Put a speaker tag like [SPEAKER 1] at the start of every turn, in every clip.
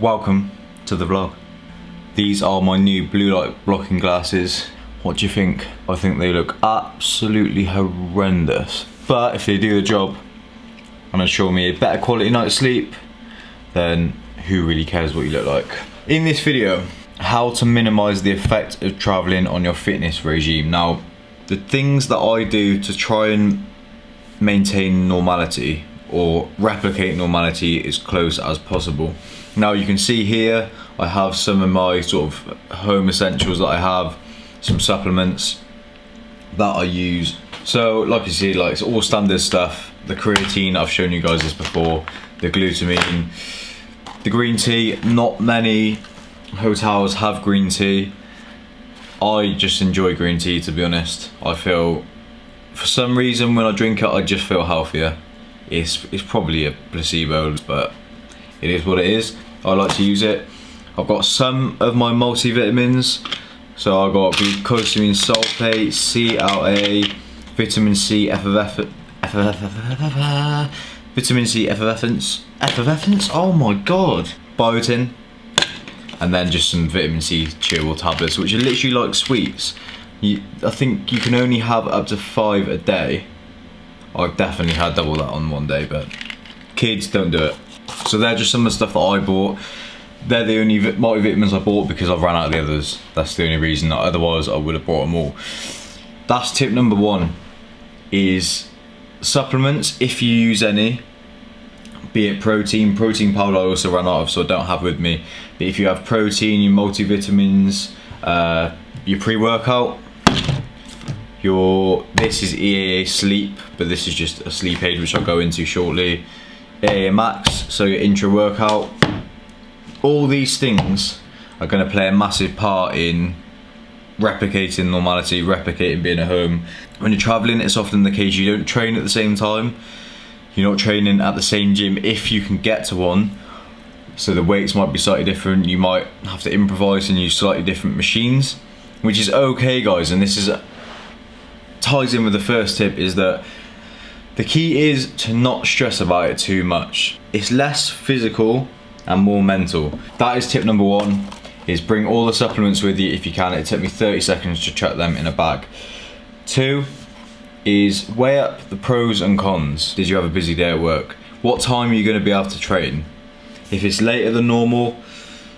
[SPEAKER 1] Welcome to the vlog. These are my new blue light blocking glasses. What do you think? I think they look absolutely horrendous. But if they do the job and assure me a better quality night's sleep, then who really cares what you look like? In this video, how to minimize the effect of traveling on your fitness regime. Now, the things that I do to try and maintain normality or replicate normality as close as possible. Now you can see here I have some of my sort of home essentials that I have, some supplements that I use. So like you see, like it's all standard stuff. The creatine, I've shown you guys this before, the glutamine, the green tea. Not many hotels have green tea. I just enjoy green tea, to be honest. I feel, for some reason when I drink it, I just feel healthier. It's probably a placebo, but it is what it is. I like to use it. I've got some of my multivitamins. So I've got glucosamine sulfate, CLA, vitamin C vitamin C effervescence, oh my god, biotin, and then just some vitamin C chewable tablets, which are literally like sweets. I think you can only have up to 5 a day. I've definitely had double that on one day, but kids don't do it. So they're just some of the stuff that I bought. They're the only multivitamins I bought because I've run out of the others. That's the only reason, otherwise I would have bought them all. That's tip number 1, is supplements, if you use any, be it protein powder I also ran out of, so I don't have with me. But if you have protein, your multivitamins, your pre-workout, this is EAA sleep, but this is just a sleep aid which I'll go into shortly. EAA max, so your intra-workout. All these things are going to play a massive part in replicating normality, replicating being at home. When you're traveling, it's often the case you don't train at the same time. You're not training at the same gym if you can get to one. So the weights might be slightly different. You might have to improvise and use slightly different machines, which is okay, guys. And this ties in with the first tip, is that the key is to not stress about it too much. It's less physical and more mental. That is tip number 1, is bring all the supplements with you if you can. It took me 30 seconds to chuck them in a bag. 2 is weigh up the pros and cons. Did you have a busy day at work? What time are you going to be able to train? If it's later than normal,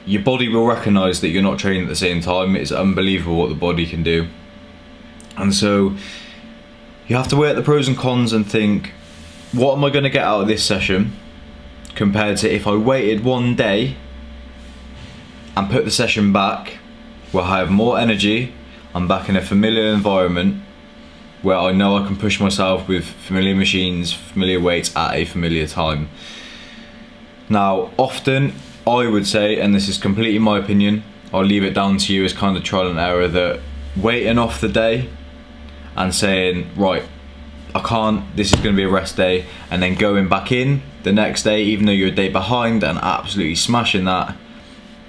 [SPEAKER 1] your body will recognise that you're not training at the same time. It's unbelievable what the body can do. And so you have to weigh up the pros and cons and think, what am I going to get out of this session compared to if I waited one day and put the session back, where I have more energy, I'm back in a familiar environment where I know I can push myself with familiar machines, familiar weights at a familiar time. Now, often I would say, and this is completely my opinion, I'll leave it down to you as kind of trial and error, that waiting off the day and saying, right, I can't, this is going to be a rest day, and then going back in the next day, even though you're a day behind, and absolutely smashing that,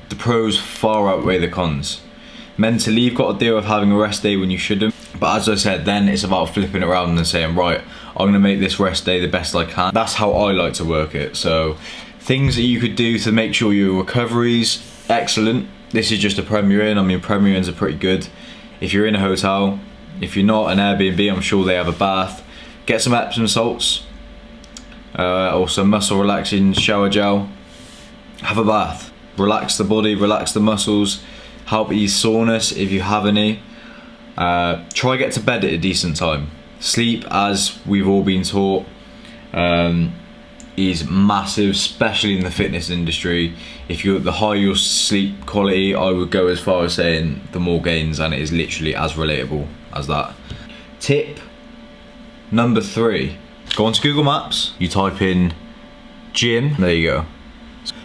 [SPEAKER 1] the pros far outweigh the cons. Mentally, you've got to deal with having a rest day when you shouldn't, but as I said, then it's about flipping around and saying, right, I'm going to make this rest day the best I can. That's how I like to work it. So things that you could do to make sure your recovery's excellent. This is just a Premier Inn. I mean, Premier Inns are pretty good. If you're in a hotel, if you're not, an Airbnb, I'm sure they have a bath. Get some Epsom salts, or some muscle relaxing shower gel. Have a bath. Relax the body, relax the muscles, help ease soreness if you have any. Try get to bed at a decent time. Sleep, as we've all been taught, is massive, especially in the fitness industry. The higher your sleep quality, I would go as far as saying the more gains, and it is literally as relatable as that. Tip number 3, go onto Google Maps, you type in gym, there you go.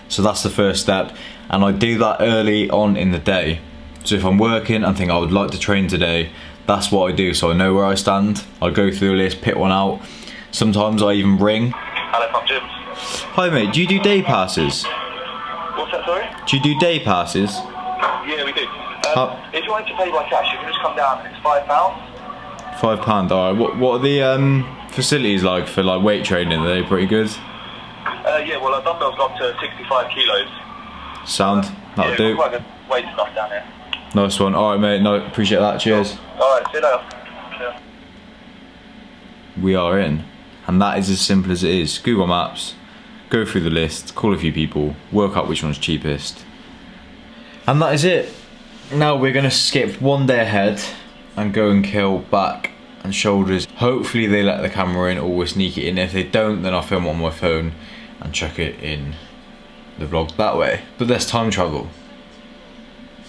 [SPEAKER 1] So that's the first step, and I do that early on in the day. So if I'm working and think I would like to train today, that's what I do, so I know where I stand. I go through a list, pick one out. Sometimes I even ring.
[SPEAKER 2] Hello, Pop Gyms.
[SPEAKER 1] Hi mate, do you do day passes?
[SPEAKER 2] What's that, sorry?
[SPEAKER 1] Do you do day passes?
[SPEAKER 2] Yeah, we do. If you wanted to pay by cash, you can just come down, it's £5.
[SPEAKER 1] £5, alright. What are the facilities like for like weight training? Are they pretty good?
[SPEAKER 2] Yeah, well our dumbbells go up to 65 kilos.
[SPEAKER 1] Sound? That'll do.
[SPEAKER 2] Quite good weight stuff down here.
[SPEAKER 1] Nice one. Alright mate, no, appreciate that, cheers.
[SPEAKER 2] Alright, see you later. Yeah.
[SPEAKER 1] We are in. And that is as simple as it is. Google Maps, go through the list, call a few people, work out which one's cheapest. And that is it. Now we're gonna skip one day ahead and go and kill back and shoulders. Hopefully they let the camera in or we'll sneak it in. If they don't, then I'll film it on my phone and chuck it in the vlog that way. But there's time travel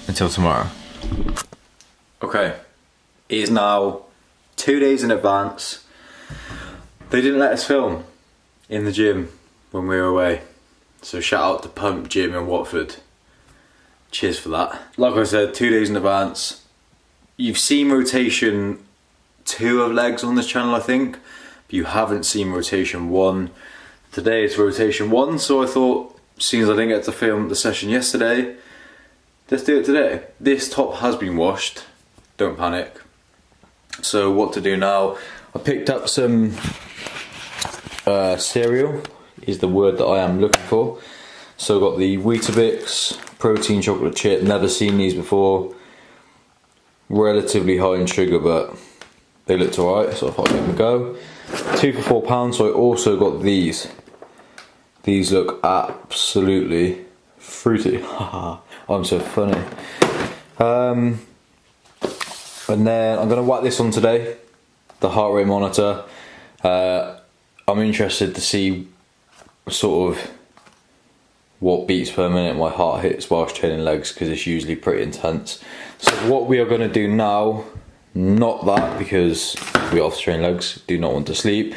[SPEAKER 1] until tomorrow. Okay, it is now 2 days in advance. They didn't let us film in the gym when we were away. So shout out to Pump Gym in Watford. Cheers for that. Like I said, 2 days in advance. You've seen rotation 2 of legs on this channel, I think, but you haven't seen rotation 1. Today is rotation 1, so I thought, seeing as I didn't get to film the session yesterday, let's do it today. This top has been washed, don't panic. So what to do now, I picked up some cereal, is the word that I am looking for. So I've got the Weetabix protein chocolate chip, never seen these before. Relatively high in sugar, but they looked alright, so I thought I'd give them a go. 2 for £4, so I also got these. These look absolutely fruity. I'm so funny. And then I'm gonna whack this on today, the heart rate monitor. I'm interested to see sort of what beats per minute my heart hits whilst training legs, because it's usually pretty intense. So what we are going to do now, not that because we have to train legs, do not want to sleep.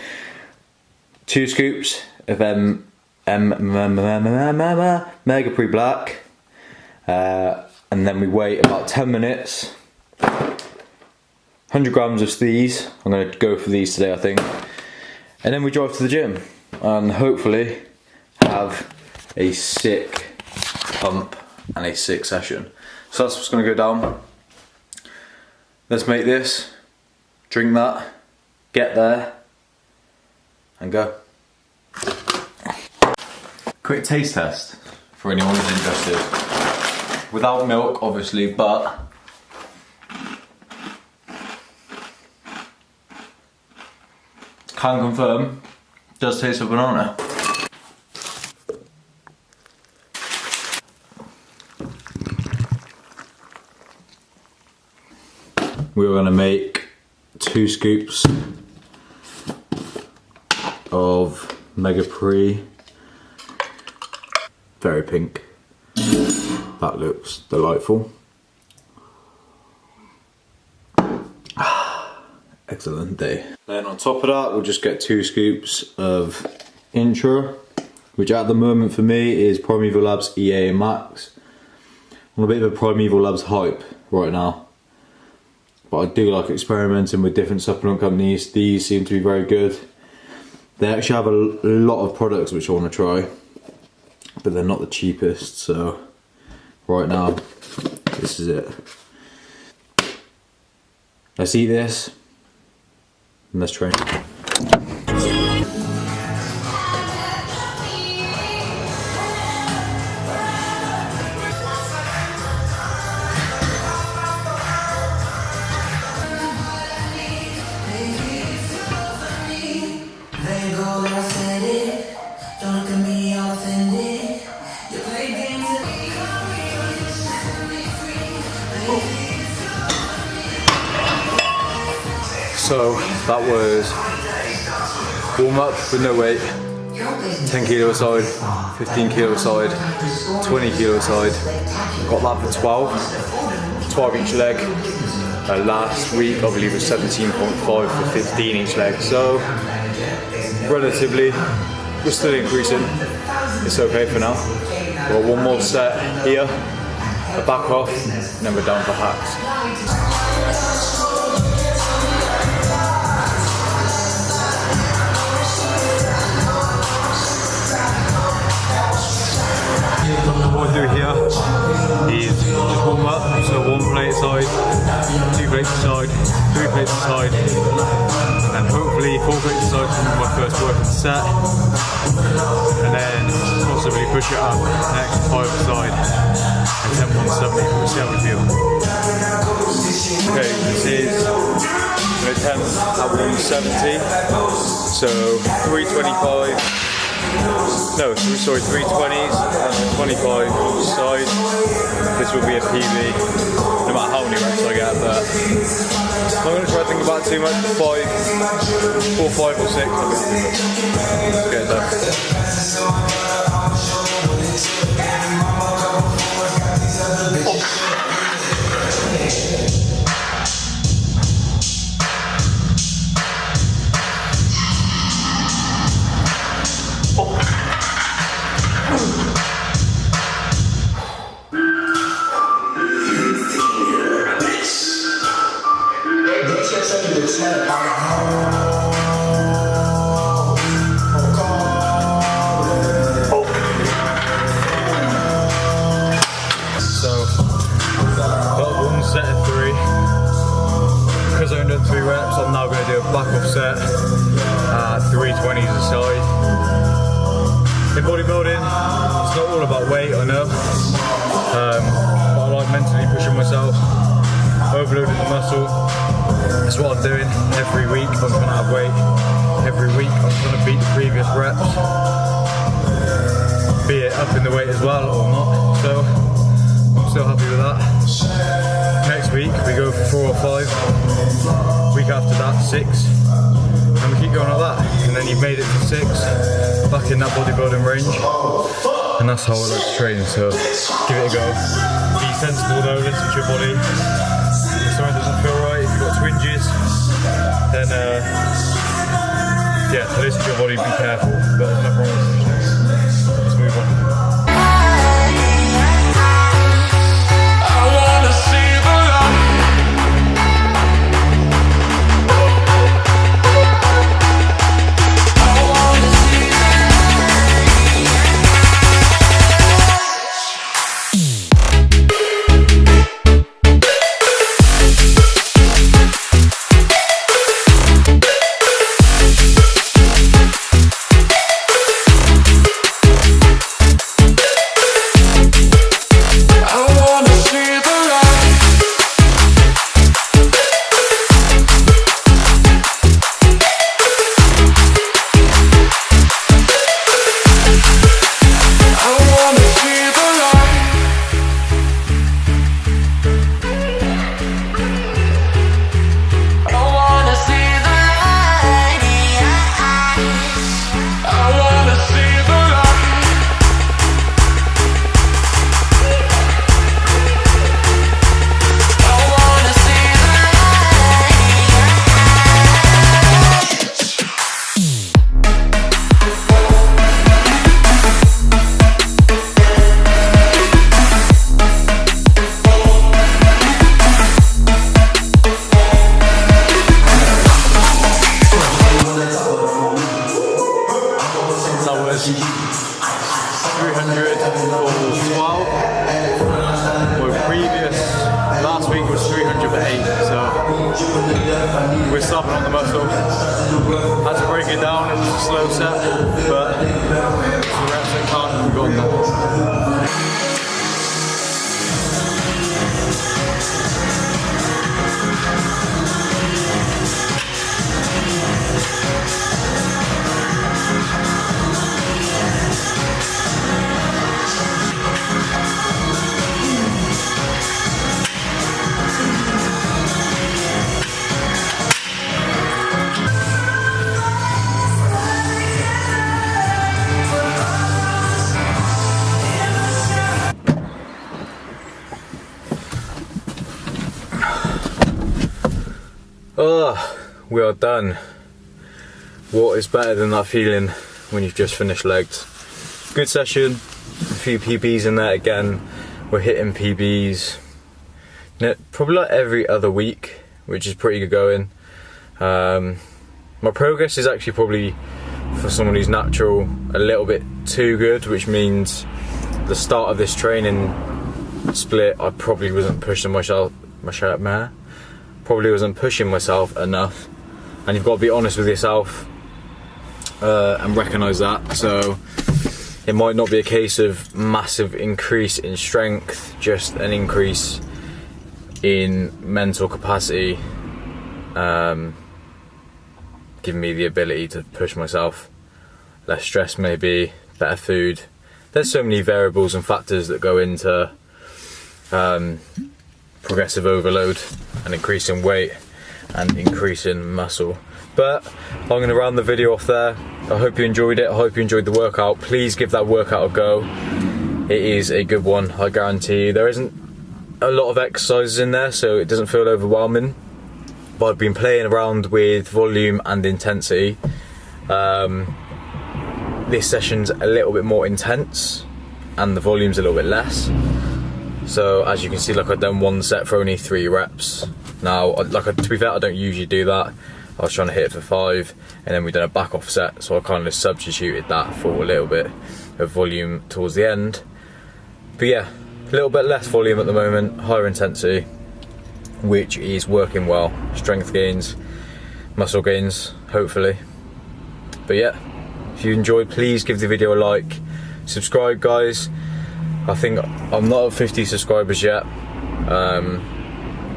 [SPEAKER 1] 2 scoops of Mega Pre Black, and then we wait about 10 minutes. 100 grams of these. I'm going to go for these today, I think. And then we drive to the gym and hopefully have a sick pump and a sick session. So that's what's going to go down. Let's make this, drink that, get there and go. Quick taste test for anyone who's interested. Without milk obviously, but can confirm, does taste of banana. We're going to make 2 scoops of Mega Pre. Very pink. That looks delightful. Excellent day. Then on top of that, we'll just get 2 scoops of Intra, which at the moment for me is Primeval Labs EA Max. I'm a bit of a Primeval Labs hype right now, but I do like experimenting with different supplement companies. These seem to be very good. They actually have a lot of products which I want to try, but they're not the cheapest, so right now this is it. Let's eat this and let's train. So that was warm up with no weight, 10 kilo aside, 15 kilo aside, 20 kilo aside. Got that for 12 each leg. Last week I believe it was 17.5 for 15 each leg. So relatively, we're still increasing. It's okay for now. We've got one more set here, a back off, and then we're down for hacks. What I do here is just warm up, so 1 plate aside, 2 plates aside, 3 plates aside,
[SPEAKER 3] and hopefully 4 plate side from my first working set, and then possibly push it up next 5 side and attempt 170. We'll see how we feel. Okay, this is an attempt at 170, so 325. No, sorry, 320s and 25 side. This will be a PB, no matter how many reps I get, but I'm not going to try to think about it too much. 4, 5 or 6, I'll be happy with. Let's get it done. I'm now going to do a back off set at 320s a side. In bodybuilding, it's not all about weight, I know, but I like mentally pushing myself, overloading the muscle. That's what I'm doing every week. I'm trying to have weight. Every week I'm trying to beat the previous reps, be it up in the weight as well or not, so I'm still happy with that. Next week we go for 4 or 5. Week after that, 6, and we keep going like that, and then you've made it to 6, back in that bodybuilding range, and that's how I like to train, so give it a go. Be sensible though, listen to your body. If something doesn't feel right, if you've got twinges, then yeah, listen to your body, be careful, but there's nothing wrong with it. Let's move on. We're stopping on the muscle. Had to break it down, it was a slow set, but the reps that can't, we've gotten that. Oh, we are done. What is better than that feeling when you've just finished legs? Good session, a few PBs in there again. We're hitting PBs probably like every other week, which is pretty good going. My progress is actually probably, for someone who's natural, a little bit too good, which means the start of this training split I probably wasn't pushing myself enough,
[SPEAKER 1] and you've got to be honest with yourself and recognise that. So it might not be a case of massive increase in strength, just an increase in mental capacity, giving me the ability to push myself. Less stress maybe, better food. There's so many variables and factors that go into progressive overload and increasing weight and increasing muscle. But I'm going to round the video off there. I hope you enjoyed it. I hope you enjoyed the workout. Please give that workout a go. It is a good one, I guarantee you. There isn't a lot of exercises in there, so it doesn't feel overwhelming. But I've been playing around with volume and intensity. This session's a little bit more intense and the volume's a little bit less. So as you can see, like, I've done one set for only 3 reps. Now, to be fair, I don't usually do that. I was trying to hit it for 5, and then we've done a back off set, so I kind of substituted that for a little bit of volume towards the end. But yeah, a little bit less volume at the moment, higher intensity, which is working well. Strength gains, muscle gains, hopefully. But yeah, if you enjoyed, please give the video a like. Subscribe, guys. I think I'm not at 50 subscribers yet,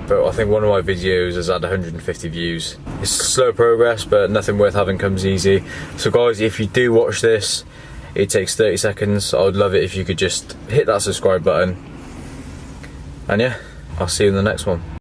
[SPEAKER 1] but I think one of my videos has had 150 views. It's slow progress, but nothing worth having comes easy. So guys, if you do watch this, it takes 30 seconds. I would love it if you could just hit that subscribe button. And yeah, I'll see you in the next one.